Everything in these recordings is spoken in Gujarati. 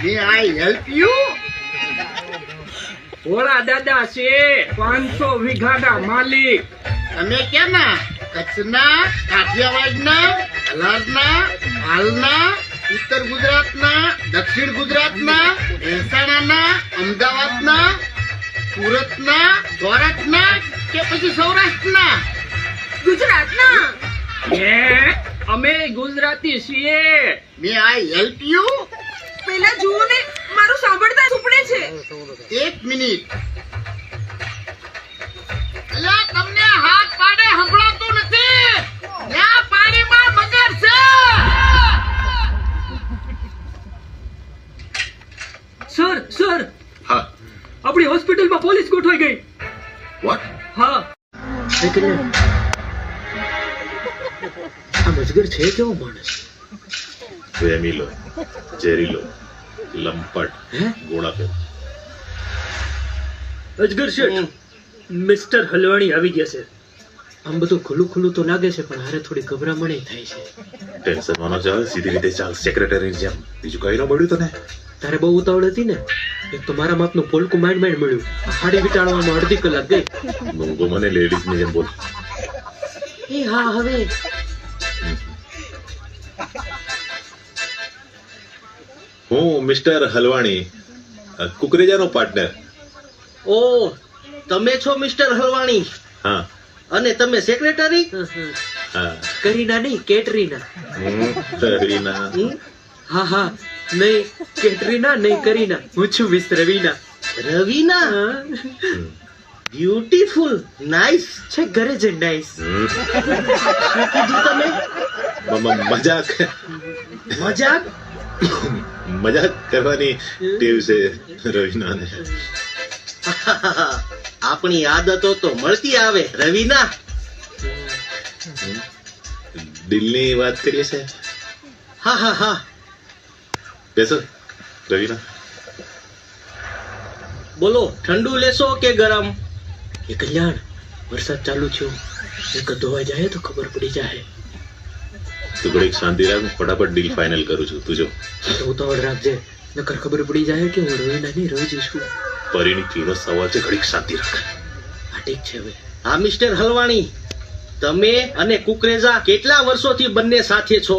May I help you? ભોળા દાદા છે 500 વીઘાના માલિક. તમે કેના? કચ્છના, કાઠિયાવાડના, અલારના, હાલના, ઉત્તર ગુજરાતના, દક્ષિણ ગુજરાતના, મહેસાણાના, અમદાવાદના, સુરતના, દ્વારકના કે પછી સૌરાષ્ટ્રના? ગુજરાતના. અમે ગુજરાતી છીએ. May I help you? પેલા જુઓ ને, મારું સાંભળતા સુપડે છે. 1 મિનિટ. અલ્યા તમને હાથ પાડે સંભળાતું નથી. ત્યાં પાણીમાં મગર છે. સર હા આપણી હોસ્પિટલમાં પોલીસ ગોઠવાઈ ગઈ. વોટ હા. આ મજગર છે કેવો માણસ? વેમીલો ઝેરીલો લંપટ ગોળાફેર. અજગર શેઠ, મિસ્ટર હલવાણી આવી ગયા છે. આમ બધું ખુલ્લું ખુલ્લું તો લાગે છે, પણ હારે થોડી ગભરામણ થાય છે. ટેન્શન માં ન ચાલ, સીધી રીતે ચાલ સેક્રેટરી જેમ. બીજું કઈ ન મળ્યું તને? તારે બહુ ઉતાવળ હતી ને. એક તો મારા માપનું પોલકું માંડ મળ્યું. આ હાડી વિટાળવામાં અડધી કલાક ગઈ. મૂંગો મને લેડીઝ ની જેમ બોલ. એ હા, હવે હું મિસ્ટર હલવાણી, કુકરેજાનો પાર્ટનર. ઓ, તમે છો મિસ્ટર હલવાણી? હા અને તમે સેક્રેટરી? હા. કરીના નહીં, કેટરીના. તરીના. હા હા, નહીં કેટરીના, નહીં કરીના. હું છું miss Raveena. Raveena? Beautiful, nice. છે ઘરે જ નાઈસ. શું કીધું તમે? મજાક મજાક? મજાક કરવાની ટેવ છે રવિનાને. આપણી આદતો તો મળતી આવે રવીના. દિલની વાત કરીએ છે. હા હા હા, બેસો રવિના. બોલો, ઠંડુ લેશો કે ગરમ? એ કલ્યાણ, વરસાદ ચાલુ થયો. એક ધોવાઈ જાય તો ખબર પડી જાય. તું ઘડીક શાંતિ રાખ, ફટાફટ ડીલ ફાઇનલ કરું છું. તું જો તો ઉતાવળ રાખજે, નકર ખબર પડી જાય કે હું રવીના નહીં રવજી છું. પરિણીતિનો સવાલ છે, ઘડીક શાંતિ રાખ. હા ઠીક છે હવે. હા મિસ્ટર હલવાણી, તમે અને કુકરેજા કેટલા વર્ષોથી બંને સાથે છો?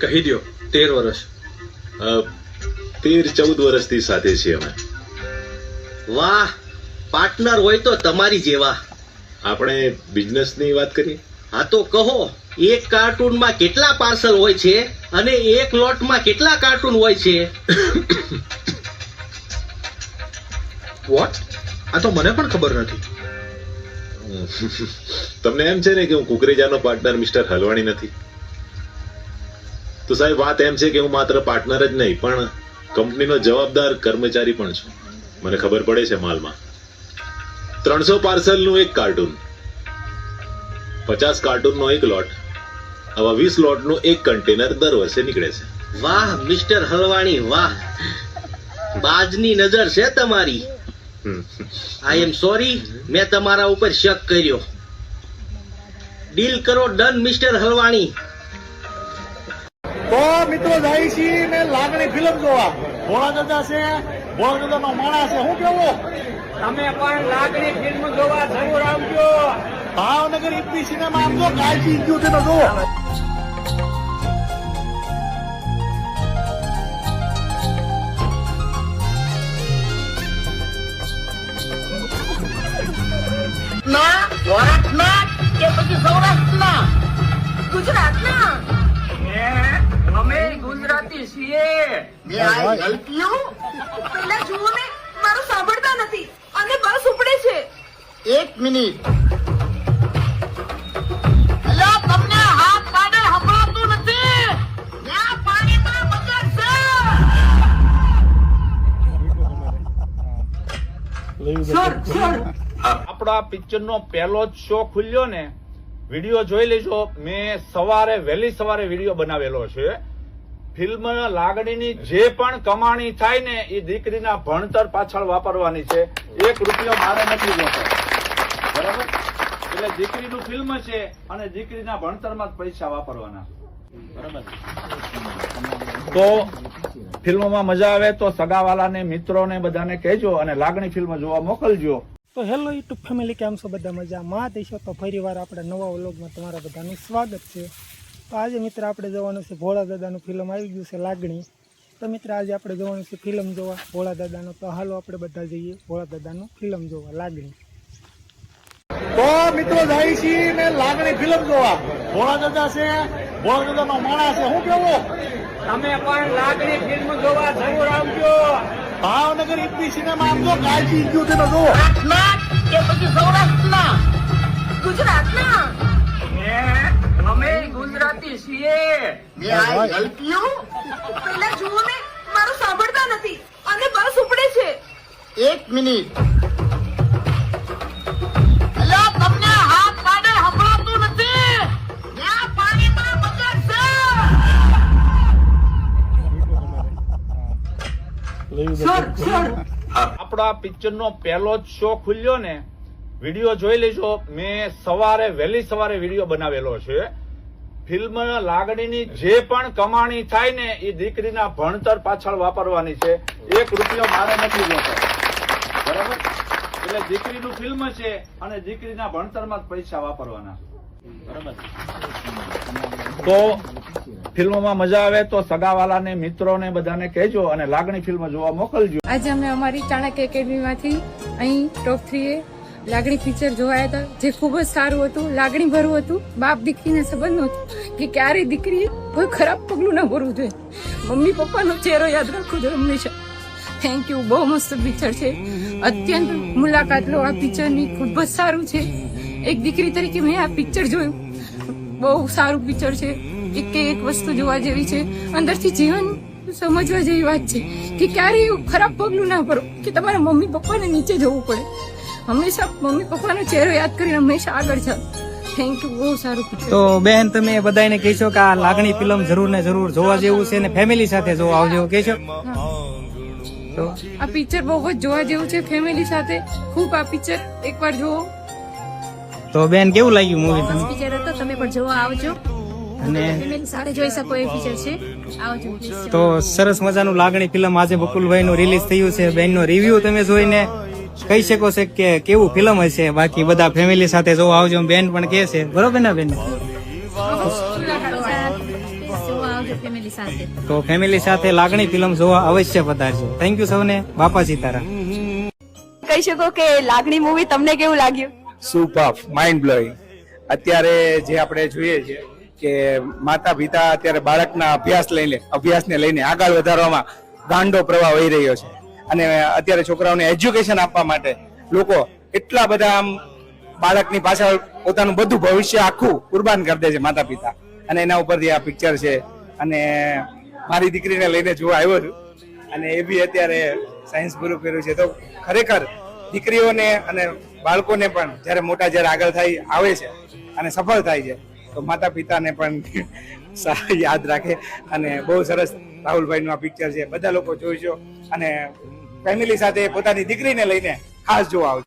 કહી દો. 13 વર્ષ. 13-14 વર્ષથી સાથે છીએ અમે. વાહ, પાર્ટનર હોય તો તમારી જેવા. આપણે બિઝનેસની વાત કરીએ. હા તો કહો, એક કાર્ટૂનમાં કેટલા પાર્સલ હોય છે અને એક લોટમાં કેટલા કાર્ટૂન હોય છે? વોટ? આ તો મને પણ ખબર નથી. તમને એમ છે ને કે હું કુકરેજાનો પાર્ટનર મિસ્ટર હલવાણી નથી? તો સાહેબ વાત એમ છે કે હું માત્ર પાર્ટનર જ નહીં, પણ કંપનીનો જવાબદાર કર્મચારી પણ છું. મને ખબર પડે છે માલમાં. 300 પાર્સલનું એક કાર્ટૂન, 50 કાર્ટૂનનો એક લોટ, આવા 20 લોટનું એક કન્ટેનર દર વર્ષે નીકળે છે. વાહ મિસ્ટર હલવાણી, વાહ. બાજની નજર છે તમારી. આઈ એમ સોરી, મેં તમારા ઉપર શક કર્યો. ડીલ કરો ડન મિસ્ટર હલવાણી. તો મિત્રો જાય છીએ ને લાગણી ફિલ્મ જોવા. ભોળા દાદા છે, ભોળા દાદા નો માણસ છે. શું કેવું? તમે પણ લાગણી ફિલ્મ જોવા જરૂર આવજો. ભાવનગર ઇપી સિનેમા આપજો. કાલથી ગયું છે તો જુઓ. ના, દ્વારકના કે પછી સૌરાષ્ટ્રના? ગુજરાતના. અમે ગુજરાતી છીએ. May I help you? પેલા જુઓ ને, મારું સાંભળતા નથી અને બસ ઉપડે છે. 1 મિનિટ. અલ્યા તમને હાથ પાડે સંભળાતું નથી. ત્યાં પાણીમાં મગર છે. સર આપણો આ પિક્ચર નો પહેલો જ શો ખુલ્યો ને, વિડીયો જોઈ લેજો. મેં વહેલી સવારે વિડીયો બનાવેલો છે. ફિલ્મ લાગણીની જે પણ કમાણી થાય ને એ દીકરીના ભણતર પાછળ વાપરવાની છે. 1 રૂપિયો મારે નથી જોતો. બરાબર? એટલે દીકરીનું ફિલ્મ છે અને દીકરીના ભણતરમાં જ પૈસા વાપરવાના. બરાબર. તો ફિલ્મમાં મજા આવે તો સગાવાલાને, મિત્રોને બધાને કહેજો અને લાગણી ફિલ્મ જોવા મોકલજો. તો હેલો યુટ્યુબ ફેમિલી, કેમ છો બધા? મજામાં દેશો? તો ફરી વાર આપણા નવા વ્લોગમાં તમારા બધાનું સ્વાગત છે. તો આજે મિત્ર આપણે જવાનું છે ભોળા દાદાનું ફિલ્મ આવી ગયું છે લાગણી. તો મિત્ર આજે આપણે જવાનું છે ફિલ્મ જોવા ભોળા દાદાનું. તો હાલો આપણે બધા જઈએ ભોળા દાદાનું ફિલ્મ જોવા લાગણી. તો મિત્રો જાય છીએ ને લાગણી ફિલ્મ જોવા. ભોળા દાદા છે, ભોળા દાદાનો માણસ છે. શું કેવું? તમે પણ લાગણી ફિલ્મ જોવા જરૂર આવજો. ભાવનગર ઇપી સિનેમા આપજો. કાલથી ગયું છે તો જુઓ. ના કે પછી સૌરાષ્ટ્રના ગુજરાતના અમે ગુજરાતી છીએ. મે આઈ હેલ્પ યુ. પહેલા જુઓ ને, મારું સાંભળતા નથી અને બસ ઉપડે છે. એક મિનિટ. અલા, તમને હાથ કાઢે સંભળાતું નથી. ત્યાં પાણીમાં મગર છે. આપણા પિક્ચરનો પહેલો જ શો ખુલ્યો ને, વિડીયો જોઈ લેજો. મેં વહેલી સવારે વિડીયો બનાવેલો છે. ફિલ્મ લાગણીની જે પણ કમાણી થાય ને એ દીકરીના ભણતર પાછળ વાપરવાની છે. 1 રૂપિયો મારે નથી જોતો. બરાબર. એટલે દીકરીનું ફિલ્મ છે અને દીકરીના ભણતરમાં જ પૈસા વાપરવાના. બરાબર. તો ફિલ્મમાં મજા આવે તો સગાવાલાને, મિત્રોને બધાને કહેજો અને લાગણી ફિલ્મ જોવા મોકલજો. આજે અમે અમારી ચાણક્ય એકેડમીમાંથી અહીં ટોપ 3 એ લાગણી પિક્ચર જોવાયા હતા, જે ખૂબ જ સારું હતું, લાગણી ભરવું હતું. બાપ દીકરીને સંબંધ નહોતું કે ક્યારેય દીકરીએ કોઈ ખરાબ પગલું ના ભરવું જોઈએ. મમ્મી પપ્પાનો ચહેરો યાદ રાખવો જોઈએ હંમેશા. Thank you. બહુ મસ્ત પિક્ચર છે. અત્યંત મુલાકાત લો આ પિક્ચરની. ખૂબ જ સારું છે. એક દીકરી તરીકે મેં આ પિક્ચર જોયું. બહુ સારું પિક્ચર છે. એક વસ્તુ જોવા જેવી છે. અંદરથી જીવન સમજવા જેવી વાત છે કે ક્યારેય એવું ખરાબ પગલું ના ભરો કે તમારા મમ્મી પપ્પાને નીચે જવું પડે. હંમેશા મમ્મી પપ્પાનો ચહેરો યાદ કરીને હંમેશા આગળ જાઓ. Thank you. બહુ સારું પિક્ચર. તો બેન, તમે બધાને કહેશો કે આ લાગણી ફિલ્મ જરૂર ને જરૂર જોવા જેવું છે ને ફેમિલી સાથે જોવા આવજો કહેશો? તો આ પિક્ચર બહુ જ જોવા જેવું છે. ફેમિલી સાથે ખૂબ આ પિક્ચર એકવાર જુઓ. તો બેન, કેવું લાગ્યું મૂવી તમને? પિક્ચર હતો, તમે પણ જોવા આવજો અને ફેમિલી સાથે જોઈ શકો એ પિક્ચર છે. આવજો. તો સરસ મજાનું લાગણી ફિલ્મ આજે બકુલભાઈ નું રિલીઝ થયું છે. બેન નો રિવ્યુ તમે જોઈને કહી શકો છો કે કેવું ફિલ્મ હશે. બાકી બધા ફેમિલી સાથે જોવા આવજો બેન પણ કહે છે. બરોબર ને બેન? તો ફેમિલી સાથે લાગણી ફિલ્મ જોવા અવશ્ય પધારજો. થેન્ક યુ સૌને. બાપા સીતારામ. કહી શકો કે લાગણી મૂવી તમને કેવું લાગ્યું? Super, mind blowing. અત્યારે જે આપણે જોઈએ છે કે માતા પિતા અત્યારે બાળકના અભ્યાસને લઈને આગળ વધારવામાં ગાંડો પ્રવાહ વહી રહ્યો છે. અને અત્યારે છોકરાઓને એજ્યુકેશન આપવા માટે લોકો એટલા બધા આમ બાળકની પાછળ પોતાનું બધું ભવિષ્ય આખું કુરબાન કરી દે છે માતા પિતા. અને એના ઉપરથી આ પિક્ચર છે. અને મારી દીકરીને લઈને જોવા આવ્યો છું અને એ બી અત્યારે સાયન્સ પૂરું કર્યું છે. તો ખરેખર દીકરીઓને અને બાળકોને પણ જ્યારે આગળ થાય આવે છે અને સફળ થાય છે તો માતા પિતાને પણ યાદ રાખે. અને બહુ સરસ રાહુલભાઈનું આ પિક્ચર છે. બધા લોકો જોઈજો અને ફેમિલી સાથે પોતાની દીકરીને લઈને ખાસ જોવા આવજો.